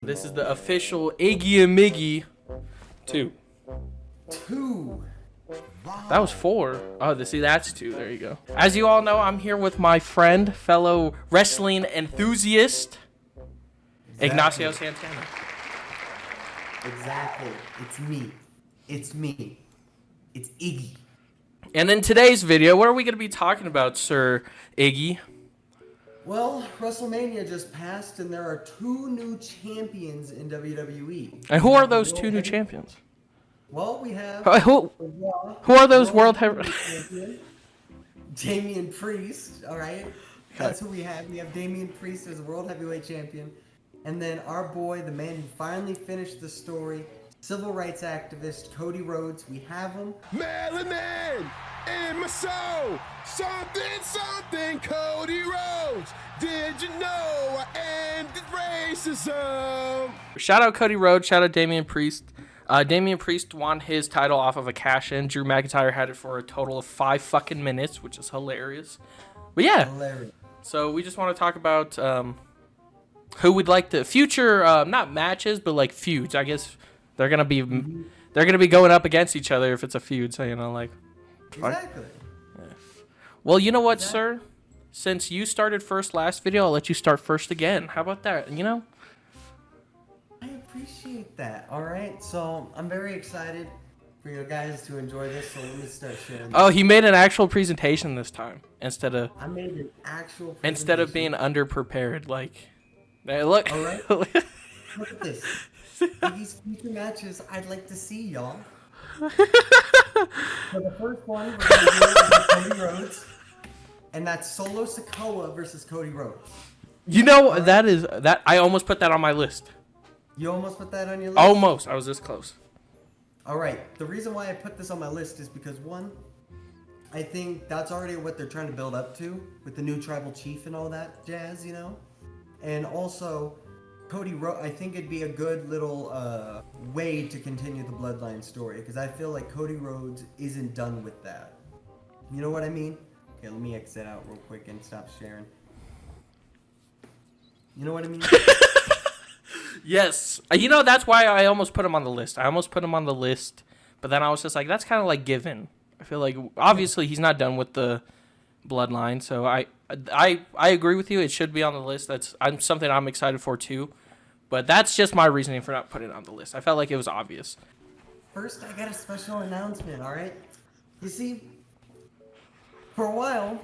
This is the official Iggy and Miggy 2. 2. Wow. That was 4. Oh, see, that's 2. There you go. As you all know, I'm here with my friend, fellow wrestling enthusiast, Ignacio Santana. Exactly. It's me. It's me. It's Iggy. And in today's video, what are we going to be talking about, Sir Iggy? Well, WrestleMania just passed, and there are 2 new champions in WWE. And who are those 2 new champions? Well, we have... Who are those world champion, Damian Priest, all right? That's who we have. We have Damian Priest as the World Heavyweight Champion. And then our boy, the man who finally finished the story, civil rights activist Cody Rhodes. We have him. Melanin in my soul, something, Cody Rhodes. Did you know I ended racism? Shout out Cody Rhodes, shout out Damian Priest. Damian Priest won his title off of a cash-in. Drew McIntyre had it for a total of 5 fucking minutes, which is hilarious. But yeah, Hilarious. So we just want to talk about who would like the future, not matches, but like feuds. I guess they're gonna be going up against each other if it's a feud. So like. Exactly. Yeah. Well, you know what, sir? Since you started first last video, I'll let you start first again. How about that? I appreciate that. All right, so I'm very excited for you guys to enjoy this. So let me start sharing. Oh, he made an actual presentation this time instead of. I made an actual. Instead of being underprepared, like. Hey, look. All right. Look at this. These future matches I'd like to see, y'all. So the first one we're gonna do is Cody Rhodes, and that's Solo Sikoa versus Cody Rhodes. You know that I almost put that on my list. You almost put that on your list? Almost. I was this close. All right. The reason why I put this on my list is because, one, I think that's already what they're trying to build up to with the new tribal chief and all that jazz, And also, Cody Rhodes, I think it'd be a good little way to continue the Bloodline story, because I feel like Cody Rhodes isn't done with that. You know what I mean? Okay, let me exit out real quick and stop sharing. You know what I mean? Yes. That's why I almost put him on the list. But then I was just like, that's kind of like given. I feel like, obviously, he's not done with the Bloodline, so I agree with you. It should be on the list. That's something I'm excited for, too. But that's just my reasoning for not putting it on the list. I felt like it was obvious. First, I got a special announcement, all right? You see, for a while,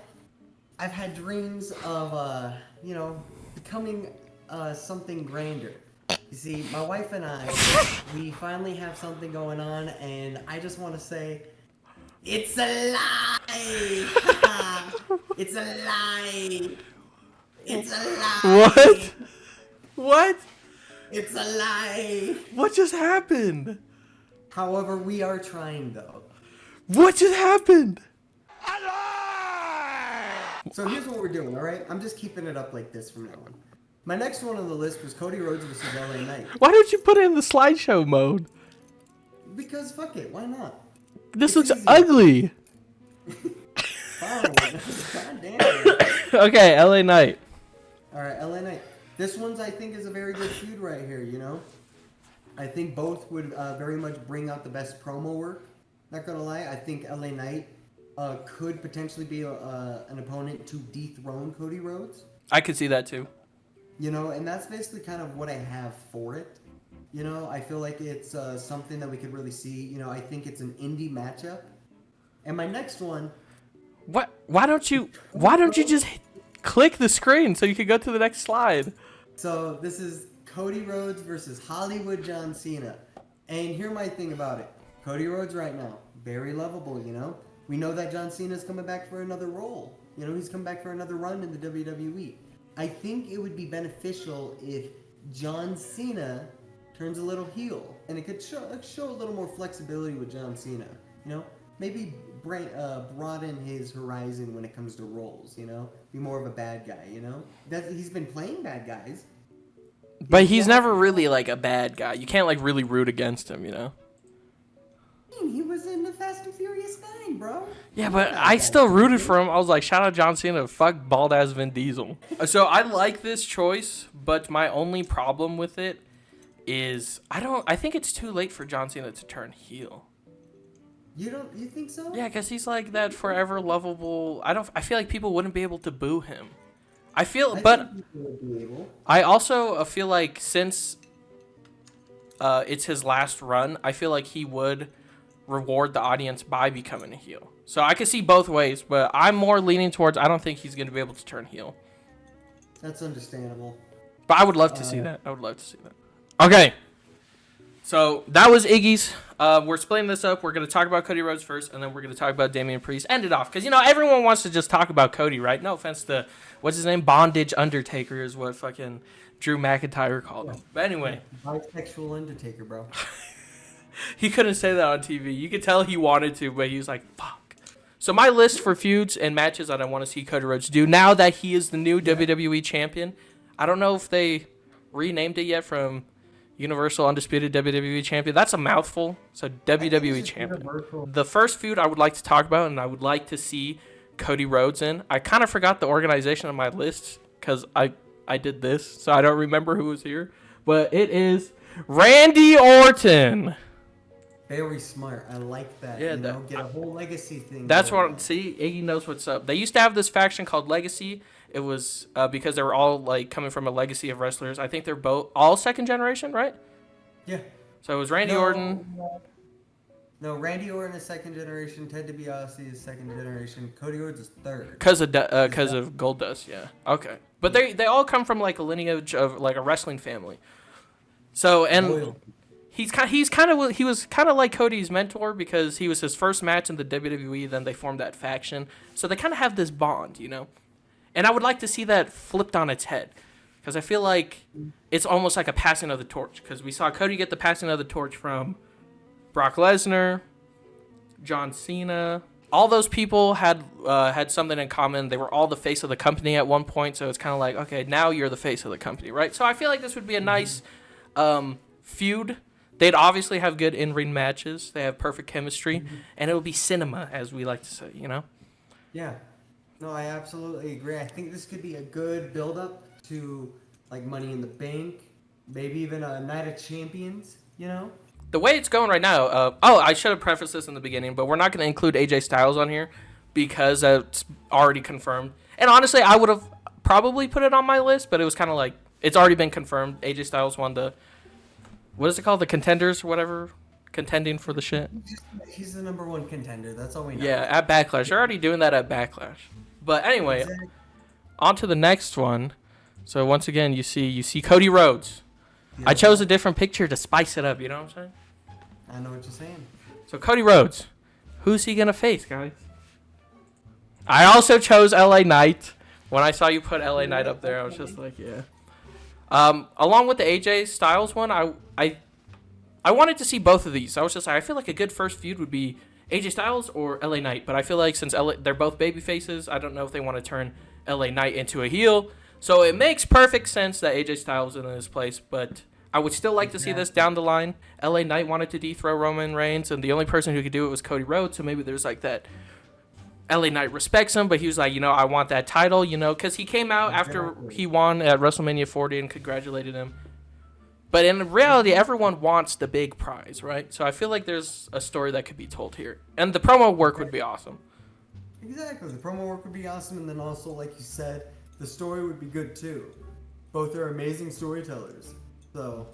I've had dreams of, becoming something grander. You see, my wife and I, we finally have something going on, and I just want to say, it's a lie! It's a lie! It's a lie! What? It's a lie! What just happened? However, we are trying, though. What just happened? A lie! So here's what we're doing, alright? I'm just keeping it up like this from now on. My next one on the list was Cody Rhodes versus LA Knight. Why don't you put it in the slideshow mode? Because fuck it, why not? This looks ugly. Fine. God damn it. Okay, LA Knight. Alright, LA Knight. This one's, I think, is a very good feud right here, I think both would very much bring out the best promo work. Not gonna lie, I think LA Knight could potentially be an opponent to dethrone Cody Rhodes. I could see that too. And that's basically kind of what I have for it. I feel like it's something that we could really see. I think it's an indie matchup. And my next one... What? Why don't you just click the screen so you can go to the next slide? So this is Cody Rhodes versus Hollywood John Cena. And here's my thing about it. Cody Rhodes right now, very lovable, We know that John Cena's coming back for another role. He's coming back for another run in the WWE. I think it would be beneficial if John Cena turns a little heel, and it could show a little more flexibility with John Cena. Maybe broaden his horizon when it comes to roles. Be more of a bad guy. He's been playing bad guys, but he's never really like a bad guy. You can't like really root against him. He was in the Fast and Furious 9, bro. Yeah, but I still rooted for him. I was like, shout out John Cena, fuck bald ass Vin Diesel. So I like this choice, but my only problem with it is I think it's too late for John Cena to turn heel. You think so? Yeah, because he's like that forever lovable. I feel like people wouldn't be able to boo him. I think people would be able. I also feel like since it's his last run, I feel like he would reward the audience by becoming a heel. So I could see both ways, but I'm more leaning towards I don't think he's going to be able to turn heel. That's understandable. But I would love to see that. I would love to see that. Okay. So that was Iggy's. We're splitting this up. We're going to talk about Cody Rhodes first, and then we're going to talk about Damian Priest. End it off. Because, everyone wants to just talk about Cody, right? No offense to, what's his name? Bondage Undertaker is what fucking Drew McIntyre called him. But anyway. Bisexual Undertaker, bro. He couldn't say that on TV. You could tell he wanted to, but he was like, fuck. So my list for feuds and matches that I want to see Cody Rhodes do, now that he is the new WWE Champion, I don't know if they renamed it yet from Universal Undisputed WWE Champion. That's a mouthful. So WWE Champion. Universal. The first feud I would like to talk about, and I would like to see Cody Rhodes in. I kind of forgot the organization on my list because I did this, so I don't remember who was here. But it is Randy Orton. Very smart. I like that. Yeah, get a whole legacy thing. That's going what. See, Iggy knows what's up. They used to have this faction called Legacy. It was because they were all like coming from a legacy of wrestlers. I think they're all second generation, right? Yeah. So it was Randy Orton. No, Randy Orton is second generation. Ted DiBiase is second generation. Cody Rhodes is third. Because of Goldust, yeah. Okay, but they all come from like a lineage of like a wrestling family. So and he was kind of like Cody's mentor because he was his first match in the WWE. Then they formed that faction. So they kind of have this bond, And I would like to see that flipped on its head. Because I feel like it's almost like a passing of the torch. Because we saw Cody get the passing of the torch from Brock Lesnar, John Cena. All those people had something in common. They were all the face of the company at one point. So it's kind of like, okay, now you're the face of the company, right? So I feel like this would be a nice feud. They'd obviously have good in-ring matches. They have perfect chemistry. And it would be cinema, as we like to say, Yeah. No, I absolutely agree. I think this could be a good build-up to, like, Money in the Bank, maybe even a Night of Champions, The way it's going right now, I should have prefaced this in the beginning, but we're not going to include AJ Styles on here because it's already confirmed. And honestly, I would have probably put it on my list, but it was kind of like, it's already been confirmed. AJ Styles won the, what is it called? The Contenders or whatever? Contending for the shit. He's the number one contender. That's all we know. Yeah, at Backlash. They're already doing that at Backlash. But anyway, on to the next one. So once again, you see Cody Rhodes. I chose a different picture to spice it up. You know what I'm saying? I know what you're saying. So Cody Rhodes, who's he gonna face, guys? I also chose LA Knight. When I saw you put LA Knight up there, I was just like, yeah. Along with the AJ Styles one, I wanted to see both of these. I was just like, I feel like a good first feud would be AJ Styles or LA Knight, but I feel like since they're both baby faces, I don't know if they want to turn LA Knight into a heel. So it makes perfect sense that AJ Styles is in this place, but I would still like to see this down the line. LA Knight wanted to dethrone Roman Reigns, and the only person who could do it was Cody Rhodes, so maybe there's like that. LA Knight respects him, but he was like, I want that title, because he came out after he won at WrestleMania 40 and congratulated him. But in reality, everyone wants the big prize, right? So I feel like there's a story that could be told here. And the promo work would be awesome. Exactly. The promo work would be awesome, and then also, like you said, the story would be good too. Both are amazing storytellers. So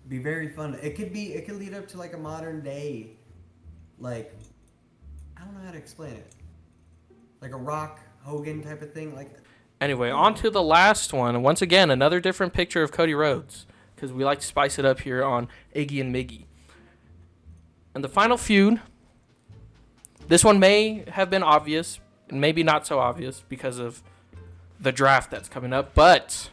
it'd be very fun. It could lead up to like a modern day, like, I don't know how to explain it. Like a Rock Hogan type of thing. Anyway, on to the last one. Once again, another different picture of Cody Rhodes. Because we like to spice it up here on Iggy and Miggy. And the final feud, this one may have been obvious, and maybe not so obvious because of the draft that's coming up, but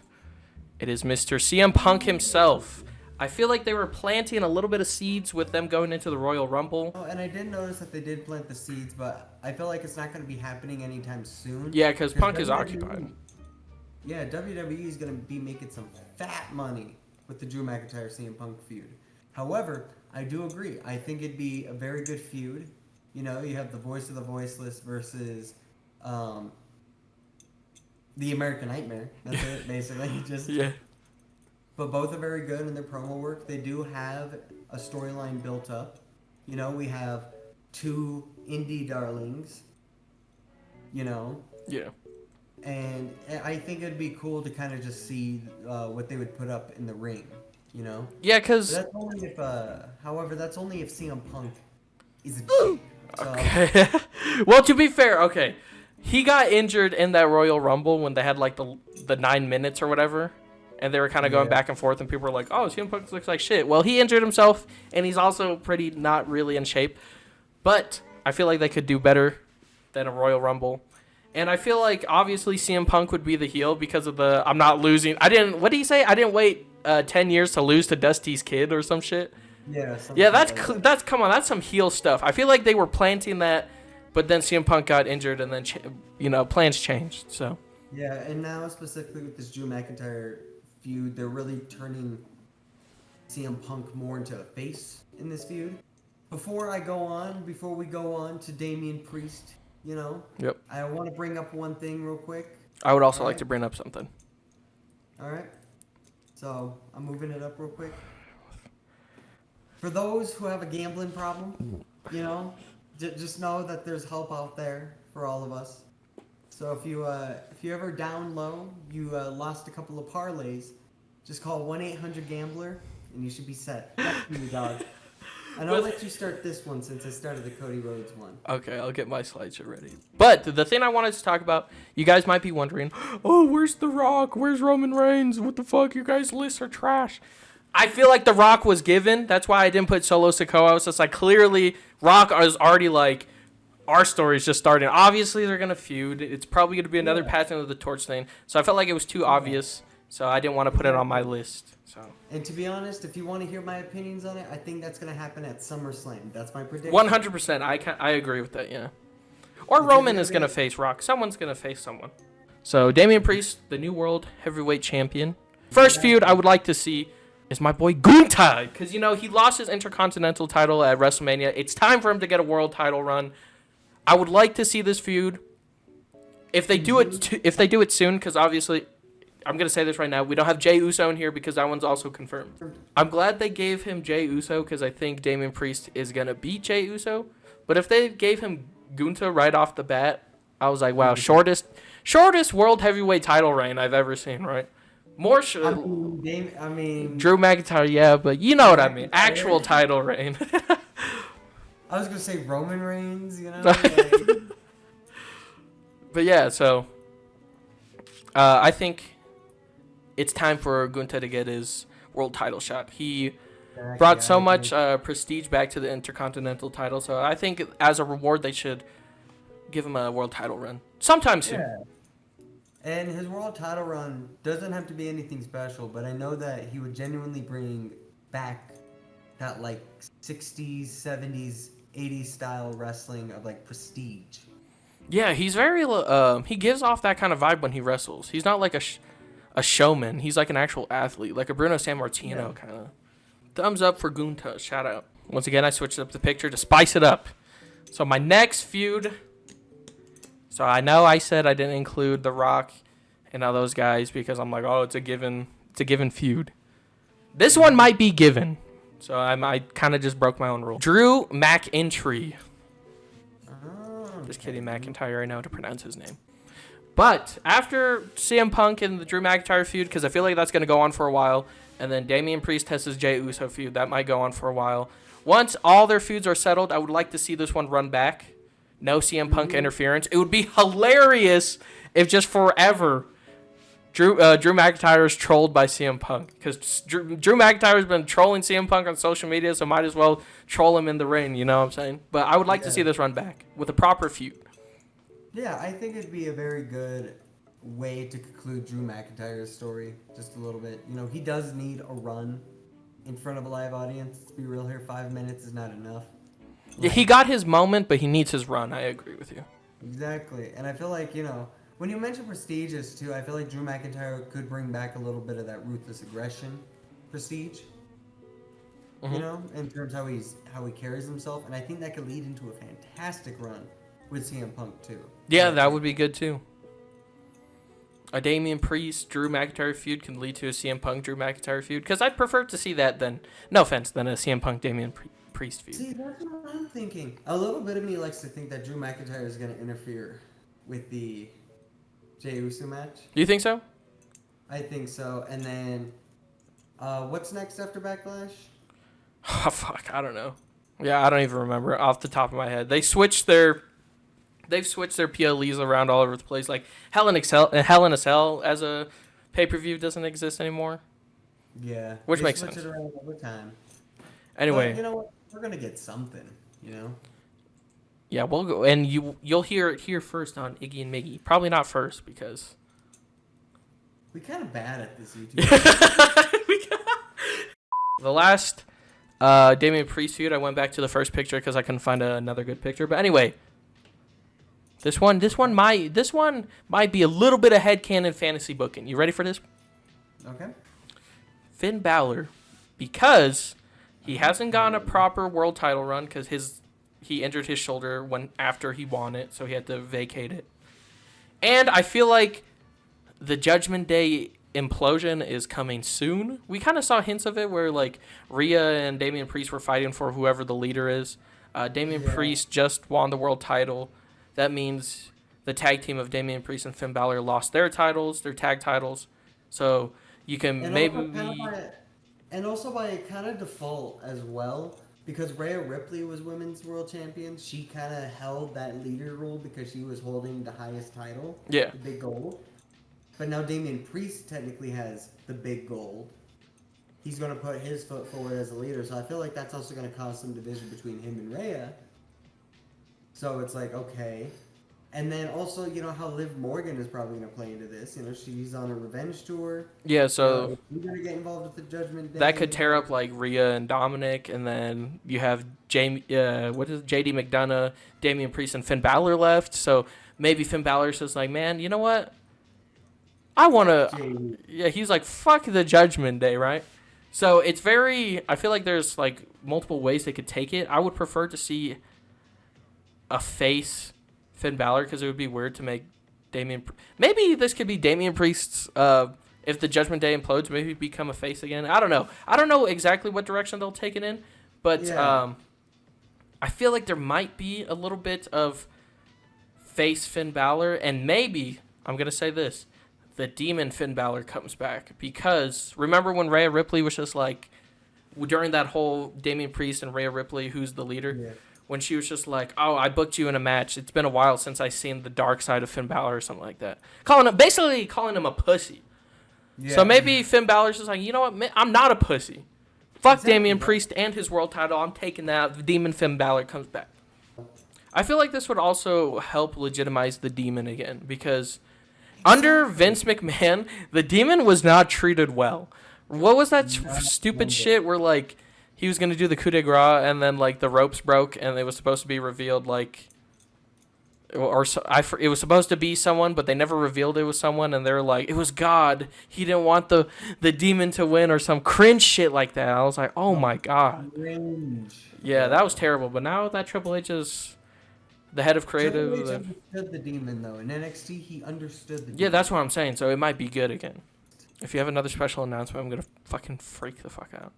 it is Mr. CM Punk himself. I feel like they were planting a little bit of seeds with them going into the Royal Rumble. Oh, and I did notice that they did plant the seeds, but I feel like it's not going to be happening anytime soon. Yeah, because Punk is occupied. Yeah, WWE is going to be making some fat money with the Drew McIntyre CM Punk feud. However, I do agree. I think it'd be a very good feud. You have the voice of the voiceless versus the American Nightmare. That's it, basically. Yeah. but both are very good in their promo work. They do have a storyline built up. You know, we have two indie darlings. You know. Yeah. And I think it'd be cool to kind of just see what they would put up in the ring. You know. Yeah, because. That's only if, however, that's only if CM Punk is a G. So, Okay. Well, to be fair, okay. He got injured in that Royal Rumble when they had like the 9 minutes or whatever. And they were kind of going back and forth, and people were like, oh, CM Punk looks like shit. Well, he injured himself, and he's also pretty not really in shape. But I feel like they could do better than a Royal Rumble. And I feel like, obviously, CM Punk would be the heel because of the, I'm not losing. What did he say? I didn't wait 10 years to lose to Dusty's kid or some shit. Yeah, that's come on, that's some heel stuff. I feel like they were planting that, but then CM Punk got injured, and then plans changed. So yeah, and now specifically with this Drew McIntyre feud, they're really turning CM Punk more into a face in this feud. Before we go on to Damian Priest, Yep. I want to bring up one thing real quick. I would also like to bring up something. All right, so I'm moving it up real quick. For those who have a gambling problem, just know that there's help out there for all of us. So if you ever down low, you lost a couple of parlays, just call 1-800-GAMBLER and you should be set. That's you, dog. And I'll let you start this one since I started the Cody Rhodes one. Okay, I'll get my slideshow ready. But the thing I wanted to talk about, you guys might be wondering, oh, where's The Rock? Where's Roman Reigns? What the fuck? You guys' lists are trash. I feel like The Rock was given. That's why I didn't put Solo Sikoa. I was just like, clearly, Rock is already like, our story's just starting. Obviously, they're going to feud. It's probably going to be another passing of the torch thing. So I felt like it was too obvious. So I didn't want to put it on my list. So. And to be honest, if you want to hear my opinions on it, I think that's going to happen at SummerSlam. That's my prediction. 100%. I agree with that, yeah. Or Roman is going to face Rock. Someone's going to face someone. So Damian Priest, the new world heavyweight champion. First feud I would like to see is my boy Gunther, because he lost his Intercontinental title at WrestleMania. It's time for him to get a world title run. I would like to see this feud. If they do it soon, because obviously, I'm gonna say this right now, we don't have Jey Uso in here because that one's also confirmed. I'm glad they gave him Jey Uso because I think Damian Priest is gonna beat Jey Uso. But if they gave him Gunther right off the bat, I was like, wow, shortest world heavyweight title reign I've ever seen, right? More Drew McIntyre, yeah, but you know what I mean. Actual title reign. I was gonna say Roman Reigns, But yeah, so I think it's time for Gunther to get his world title shot. He brought so much prestige back to the Intercontinental title, so I think as a reward they should give him a world title run sometime soon. Yeah. And his world title run doesn't have to be anything special, but I know that he would genuinely bring back that like 60s, 70s, 80s style wrestling of like prestige. Yeah, he's very he gives off that kind of vibe when he wrestles. He's not like a showman. He's like an actual athlete, like a Bruno Sammartino kind of. Thumbs up for Gunther. Shout out. Once again, I switched up the picture to spice it up. So my next feud. So I know I said I didn't include The Rock and all those guys because I'm like, oh, it's a given feud. This one might be given. So I kind of just broke my own rule. Drew McIntyre. Just kidding, McIntyre. I know how to pronounce his name. But after CM Punk and the Drew McIntyre feud, because I feel like that's going to go on for a while, and then Damian Priest has his Jey Uso feud, that might go on for a while. Once all their feuds are settled, I would like to see this one run back. No CM Punk interference. It would be hilarious if just forever Drew McIntyre is trolled by CM Punk. Because Drew McIntyre has been trolling CM Punk on social media, so might as well troll him in the ring, you know what I'm saying? But I would like to see this run back with a proper feud. Yeah, I think it'd be a very good way to conclude Drew McIntyre's story just a little bit. He does need a run in front of a live audience. Let's be real here, 5 minutes is not enough. Yeah, he got his moment, but he needs his run. I agree with you. Exactly. And I feel like, when you mention prestiges too, I feel like Drew McIntyre could bring back a little bit of that ruthless aggression prestige. In terms of how he carries himself. And I think that could lead into a fantastic run with CM Punk too. Yeah, that would be good too. a Damian Priest Drew McIntyre feud can lead to a CM Punk Drew McIntyre feud, because I'd prefer to see that than, no offense, than a CM Punk Damian Priest feud. See, that's what I'm thinking. A little bit of me likes to think that Drew McIntyre is going to interfere with the Jey Uso match. Do you think so? I think so. And then, what's next after Backlash? Oh, fuck, I don't know. Yeah, I don't even remember off the top of my head. They've switched their PLEs around all over the place. Like Hell in a Cell as a pay-per-view doesn't exist anymore. Yeah. Which they makes switch sense. It around all the time. Anyway. But you know what? We're going to get something, you know? Yeah, we'll go, and you'll hear it here first on Iggy and Miggy. Probably not first, because we kind of bad at this YouTube. The last Damian Priest feud, I went back to the first picture because I couldn't find another good picture. But anyway, this one might be a little bit of headcanon fantasy booking. You ready for this? Okay. Finn Balor, because he hasn't gotten a proper world title run because he injured his shoulder after he won it, so he had to vacate it. And I feel like the Judgment Day implosion is coming soon. We kind of saw hints of it where like Rhea and Damian Priest were fighting for whoever the leader is. Damian Priest just won the world title. That means the tag team of Damian Priest and Finn Balor lost their tag titles. So you can and also by kind of default as well, because Rhea Ripley was women's world champion, she kind of held that leader role because she was holding the highest title, the big gold. But now Damian Priest technically has the big gold. He's going to put his foot forward as a leader, so I feel like that's also going to cause some division between him and Rhea. So it's like, okay. And then also, you know how Liv Morgan is probably going to play into this. You know, she's on a revenge tour. Yeah, so you're going to get involved with the Judgment Day. that could tear up like Rhea and Dominic, and then you have JD McDonough, Damian Priest, and Finn Balor left. So maybe Finn Balor's just like, man, you know what? I want to. Yeah, he's like, fuck the Judgment Day, right? So it's I feel like there's like multiple ways they could take it. I would prefer to see a face Finn Balor, because it would be weird to make maybe this could be Damian Priest's, if the Judgment Day implodes, maybe become a face again. I don't know exactly what direction they'll take it in, but I feel like there might be a little bit of face Finn Balor, and maybe, I'm going to say this, the demon Finn Balor comes back, because remember when Rhea Ripley was just like, during that whole Damian Priest and Rhea Ripley, who's the leader? Yeah. When she was just like, oh, I booked you in a match. It's been a while since I seen the dark side of Finn Balor or something like that. Basically calling him a pussy. Yeah. So maybe Finn Balor's just like, you know what? I'm not a pussy. Fuck Damian Priest and his world title. I'm taking that. The demon Finn Balor comes back. I feel like this would also help legitimize the demon again, because under Vince McMahon, the demon was not treated well. What was that stupid shit where like he was going to do the coup de grace, and then, like, the ropes broke, and it was supposed to be revealed, like, it was supposed to be someone, but they never revealed it was someone, and they were like, it was God. He didn't want the demon to win, or some cringe shit like that. I was like, oh, my God. Cringe. Yeah, that was terrible. But now that Triple H is the head of creative. Triple H understood the demon, though. In NXT, he understood the demon. Yeah, that's what I'm saying. So it might be good again. If you have another special announcement, I'm going to fucking freak the fuck out.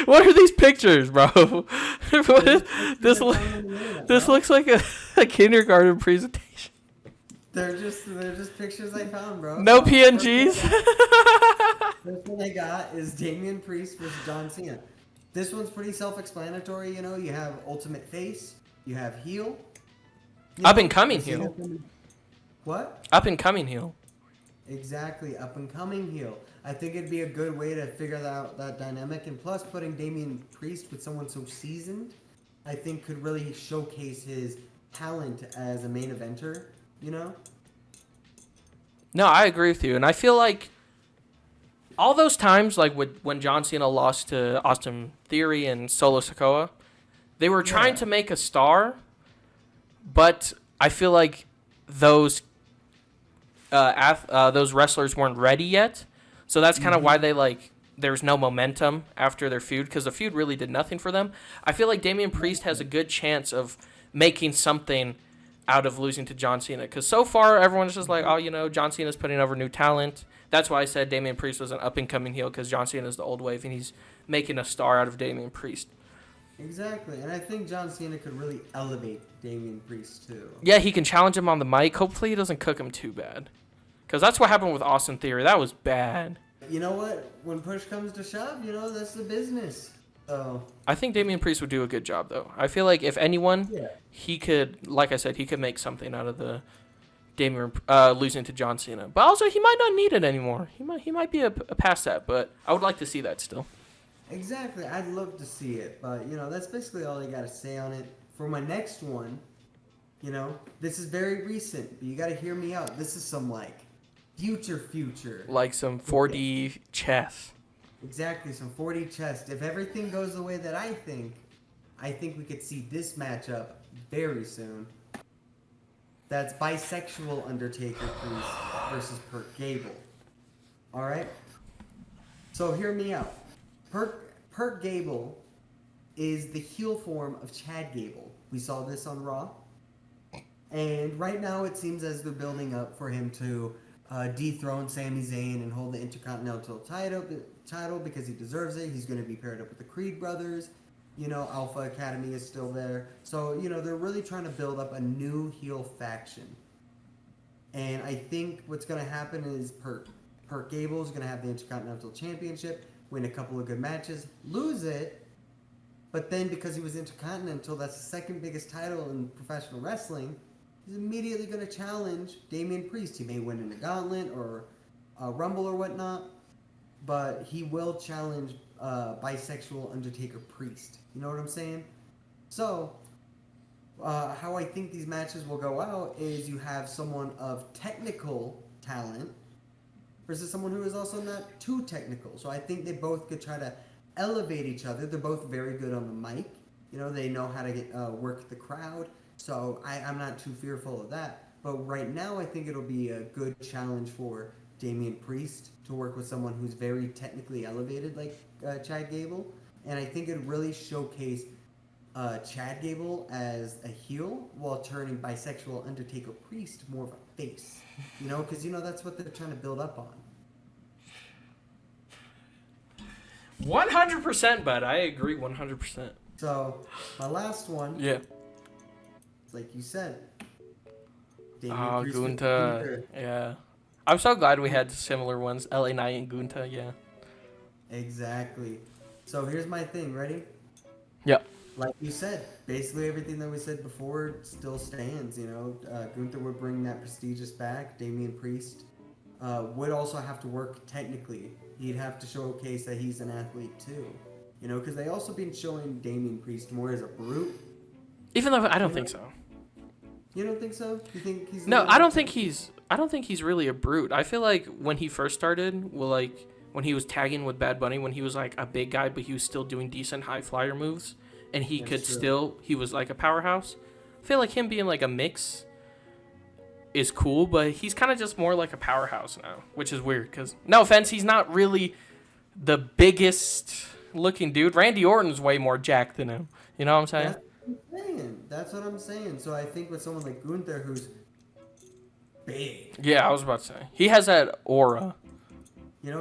What are these pictures, bro? This looks like a kindergarten presentation. They're just pictures I found, bro. No PNGs. First one I got is Damian Priest versus John Cena. This one's pretty self-explanatory. You know, you have Ultimate Face, you have heel. Up and coming heel. What? Up and coming heel. Exactly, up and coming heel. I think it'd be a good way to figure out that dynamic, and plus putting Damian Priest with someone so seasoned, I think could really showcase his talent as a main eventer, you know? No, I agree with you, and I feel like all those times, like when John Cena lost to Austin Theory and Solo Sikoa, they were trying to make a star, but I feel like those wrestlers weren't ready yet. So that's kind of why there was no momentum after their feud, because the feud really did nothing for them. I feel like Damian Priest has a good chance of making something out of losing to John Cena. Because so far, everyone's just like, oh, John Cena's putting over new talent. That's why I said Damian Priest was an up-and-coming heel, because John Cena's the old wave, and he's making a star out of Damian Priest. Exactly, and I think John Cena could really elevate Damian Priest, too. Yeah, he can challenge him on the mic. Hopefully he doesn't cook him too bad. Because that's what happened with Austin Theory. That was bad. You know what? When push comes to shove, that's the business. So I think Damian Priest would do a good job, though. I feel like if anyone, he could, like I said, he could make something out of the Damian losing to John Cena. But also, he might not need it anymore. He might be a past that, but I would like to see that still. Exactly, I'd love to see it, but that's basically all I got to say on it. For my next one, this is very recent, but you got to hear me out. This is some future. Like some 4D chess. Exactly, some 4D chess. If everything goes the way that I think we could see this matchup very soon. That's bisexual Undertaker Priest versus Perk Gable. Alright? So hear me out. Perk Gable is the heel form of Chad Gable. We saw this on Raw. And right now it seems as they're building up for him to dethrone Sami Zayn and hold the Intercontinental title because he deserves it. He's going to be paired up with the Creed brothers. Alpha Academy is still there. So, they're really trying to build up a new heel faction. And I think what's going to happen is Perk Gable is going to have the Intercontinental Championship, win a couple of good matches, lose it, but then because he was Intercontinental, that's the second biggest title in professional wrestling, he's immediately going to challenge Damian Priest. He may win in a gauntlet or a Rumble or whatnot, but he will challenge bisexual Undertaker Priest. You know what I'm saying? So, how I think these matches will go out is you have someone of technical talent versus someone who is also not too technical. So I think they both could try to elevate each other. They're both very good on the mic. They know how to work the crowd. So I'm not too fearful of that. But right now I think it'll be a good challenge for Damian Priest to work with someone who's very technically elevated like Chad Gable. And I think it'd really showcase Chad Gable as a heel while turning bisexual Undertaker Priest more of a face. Because that's what they're trying to build up on. 100%, bud. I agree 100%. So, my last one. Yeah. Like you said. Oh, Gunta. Yeah. I'm so glad we had similar ones. LA Knight and Gunta, yeah. Exactly. So, here's my thing. Ready? Yep. Like you said, basically everything that we said before still stands. Gunther would bring that prestigious back. Damian Priest would also have to work technically. He'd have to showcase that he's an athlete too. Because they also been showing Damian Priest more as a brute. Even though I don't think so. You don't think so? You think he's? No, I don't think he's really a brute. I feel like when he first started, when he was tagging with Bad Bunny, when he was like a big guy, but he was still doing decent high flyer moves. And he was like a powerhouse. I feel like him being like a mix is cool, but he's kind of just more like a powerhouse now, which is weird because, no offense, he's not really the biggest looking dude. Randy Orton's way more jacked than him. You know what I'm saying? That's what I'm saying. So I think with someone like Gunther who's big. Yeah, I was about to say. He has that aura.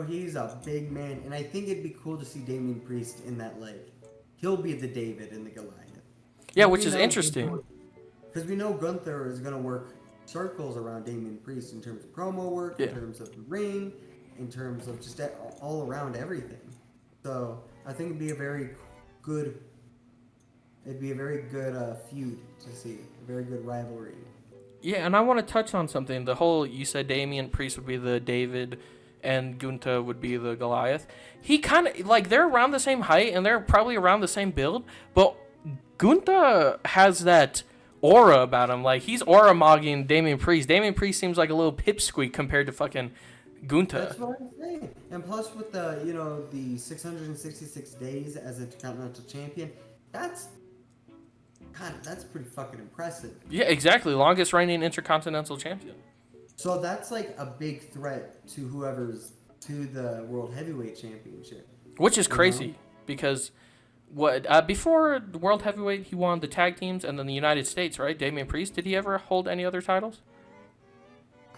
He's a big man. And I think it'd be cool to see Damian Priest in that he'll be the David and the Goliath. Yeah, which is interesting. Because we know Gunther is going to work circles around Damian Priest in terms of promo work, in terms of the ring, in terms of just all around everything. So I think it'd be a very good feud to see, a very good rivalry. Yeah, and I want to touch on something. You said Damian Priest would be the David and Gunta would be the Goliath. He kind of, they're around the same height, and they're probably around the same build, but Gunta has that aura about him. He's aura-mogging Damian Priest. Damian Priest seems like a little pipsqueak compared to fucking Gunta. That's what I'm saying. And plus with the 666 days as Intercontinental Champion, that's pretty fucking impressive. Yeah, exactly. Longest reigning Intercontinental Champion. So that's a big threat to whoever's to the World Heavyweight Championship. Which is crazy because What before the World Heavyweight, he won the tag teams and then the United States, right? Damian Priest. Did he ever hold any other titles?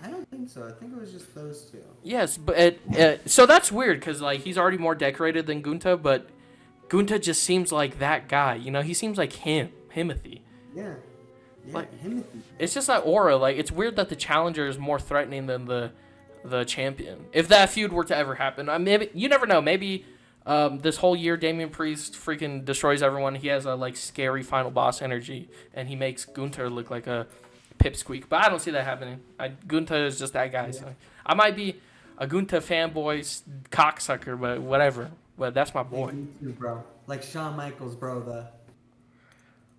I don't think so. I think it was just those two. Yes, but so that's weird because like he's already more decorated than Gunta, but Gunta just seems like that guy. You know, he seems like Himothy. Yeah. Like, Him. It's just that aura. Like it's weird that the challenger is more threatening than the champion. If that feud were to ever happen, maybe you never know. Maybe this whole year Damian Priest freaking destroys everyone. He has a like scary final boss energy, and he makes Gunta look like a pipsqueak. But I don't see that happening. Gunta is just that guy. Yeah. So I might be a Gunta fanboy cocksucker, but whatever. But that's my boy. Me too, bro. Like Shawn Michaels, bro.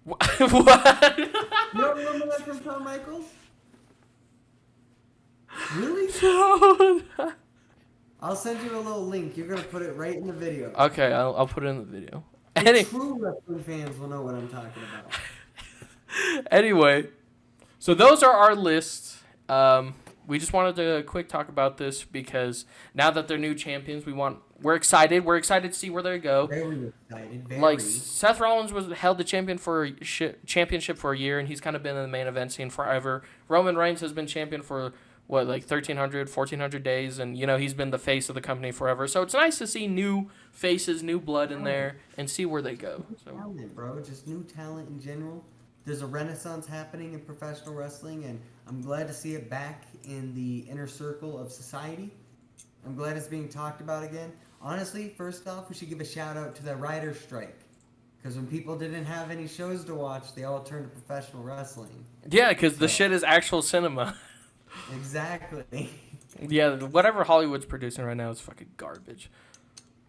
What? You don't remember that from Shawn Michaels? Really? No. I'll send you a little link. You're gonna put it right in the video. Okay, I'll put it in the video. The true wrestling fans will know what I'm talking about. Anyway, so those are our lists. We just wanted to quick talk about this because now that they're new champions, we're excited. We're excited to see where they go. Very excited. Very. Like Seth Rollins held the championship for a year, and he's kind of been in the main event scene forever. Roman Reigns has been champion for what, like 1,300, 1,400 days, and you know he's been the face of the company forever. So it's nice to see new faces, new blood in there, and see where they go. So. Talent, bro. Just new talent in general. There's a renaissance happening in professional wrestling, and I'm glad to see it back in the inner circle of society. I'm glad it's being talked about again. Honestly, first off, we should give a shout out to the writer's strike. Because when people didn't have any shows to watch, they all turned to professional wrestling. Yeah, because the shit is actual cinema. Exactly. Yeah, whatever Hollywood's producing right now is fucking garbage.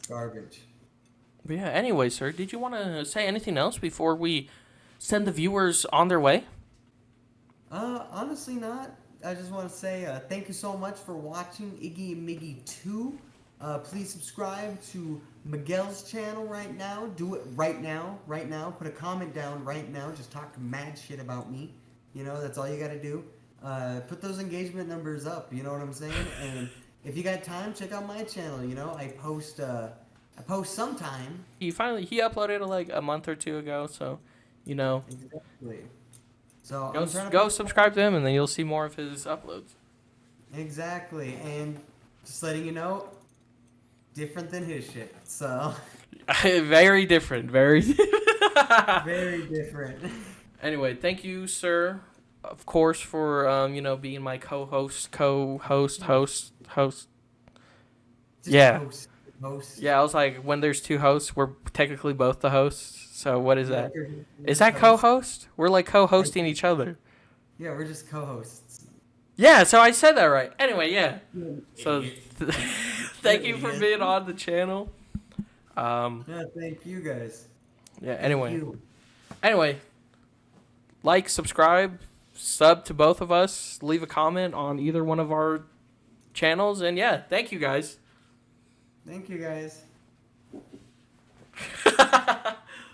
Garbage. But yeah, anyway, sir, did you want to say anything else before we send the viewers on their way? Honestly not. I just want to say thank you so much for watching Iggy and Miggy 2. Please subscribe to Miguel's channel right now. Do it right now. Right now. Put a comment down right now. Just talk mad shit about me. You know, that's all you got to do. Put those engagement numbers up. You know what I'm saying? And if you got time, check out my channel. You know, I post sometime. He uploaded it like a month or two ago, so you know. Exactly. So go subscribe to him, and then you'll see more of his uploads. Exactly, and just letting you know, different than his shit. So very different, very very different. Anyway, thank you, sir, of course, for being my co-host. Just Yeah. Host. Yeah, I was like, when there's two hosts, we're technically both the hosts. So what is that? You're Is that co-host? We're like co-hosting each other. Yeah, we're just co-hosts. Yeah, so I said that right. Anyway, yeah. So thank you for being on the channel. Yeah, thank you guys. Yeah, Thank anyway, like, subscribe, sub to both of us, leave a comment on either one of our channels, and yeah, thank you guys. Thank you guys.